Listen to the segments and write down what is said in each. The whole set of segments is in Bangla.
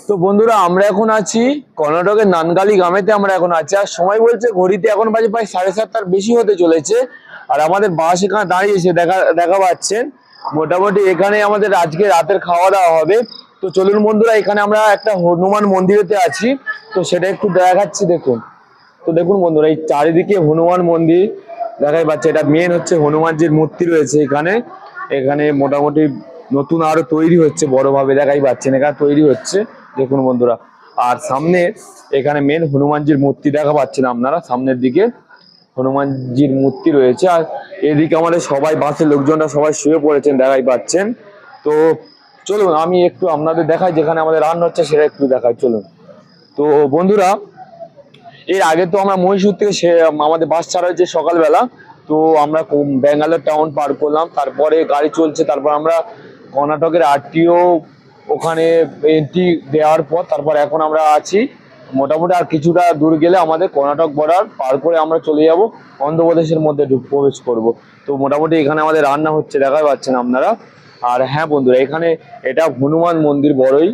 তো বন্ধুরা আমরা এখন আছি কর্ণাটকের নানগালি গ্রামেতে। আমরা এখন আছি আর সময় বলছে ঘড়িতে এখন বাজে প্রায় 7:30 বেশি হতে চলেছে। আর আমাদের বাস এখানে দাঁড়িয়েছে, দেখা পাচ্ছেন। মোটামুটি এখানে আমাদের আজকে রাতের খাওয়া দাওয়া হবে। তো চলুন বন্ধুরা, এখানে আমরা একটা হনুমান মন্দিরেতে আছি, তো সেটা একটু দেখাচ্ছি। দেখুন, তো দেখুন বন্ধুরা, এই চারিদিকে হনুমান মন্দির দেখাই পাচ্ছে। এটা মেন হচ্ছে হনুমানজির মূর্তি রয়েছে এখানে। এখানে মোটামুটি নতুন আরো তৈরি হচ্ছে, বড়ভাবে দেখাই পাচ্ছেন এখানে তৈরি হচ্ছে, দেখুন বন্ধুরা। আর সামনে এখানে মেন হনুমানজির মূর্তি দেখা পাচ্ছেন আপনারা, সামনের দিকে হনুমানজির মূর্তি রয়েছে। আর এদিকে আমাদের সবাই বাসের লোকজনরা সবাই শুয়ে পড়েছেন, দেখাই পাচ্ছেন। তো চলুন আমি একটু আপনাদের দেখাই, যেখানে আমাদের রান্না হচ্ছে সেটা একটু দেখাই, চলুন। তো বন্ধুরা, এর আগে তো আমরা মহীশূর থেকে আমাদের বাস ছাড়া হয়েছে সকালবেলা। তো আমরা ব্যাঙ্গালোর টাউন পার করলাম, তারপরে গাড়ি চলছে, তারপর আমরা কর্ণাটকের আরটিও ওখানে এন্ট্রি দেওয়ার পর তারপর এখন আমরা আছি মোটামুটি আর কিছুটা দূর গেলে আমাদের কর্ণাটক বর্ডার পার করে আমরা চলে যাব অন্ধ্রপ্রদেশের মধ্যে প্রবেশ করব। তো মোটামুটি এখানে আমাদের রান্না হচ্ছে, দেখা পাচ্ছেন আপনারা। আর হ্যাঁ বন্ধুরা, এখানে এটা হনুমান মন্দির বড়ই।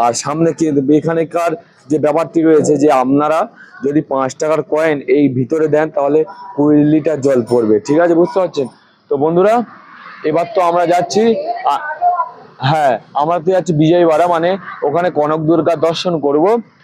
আর সামনে কি এখানেকার যে ব্যাপারটি রয়েছে, যে আপনারা যদি 5 টাকার কয়েন এই ভিতরে দেন তাহলে 20 লিটার জল পড়বে, ঠিক আছে, বুঝতে পারছেন। তো বন্ধুরা, এবার তো আমরা যাচ্ছি, হ্যাঁ আমরা তো যাচ্ছি বিজয়বাড়া, মানে ওখানে কনক দুর্গার দর্শন করব।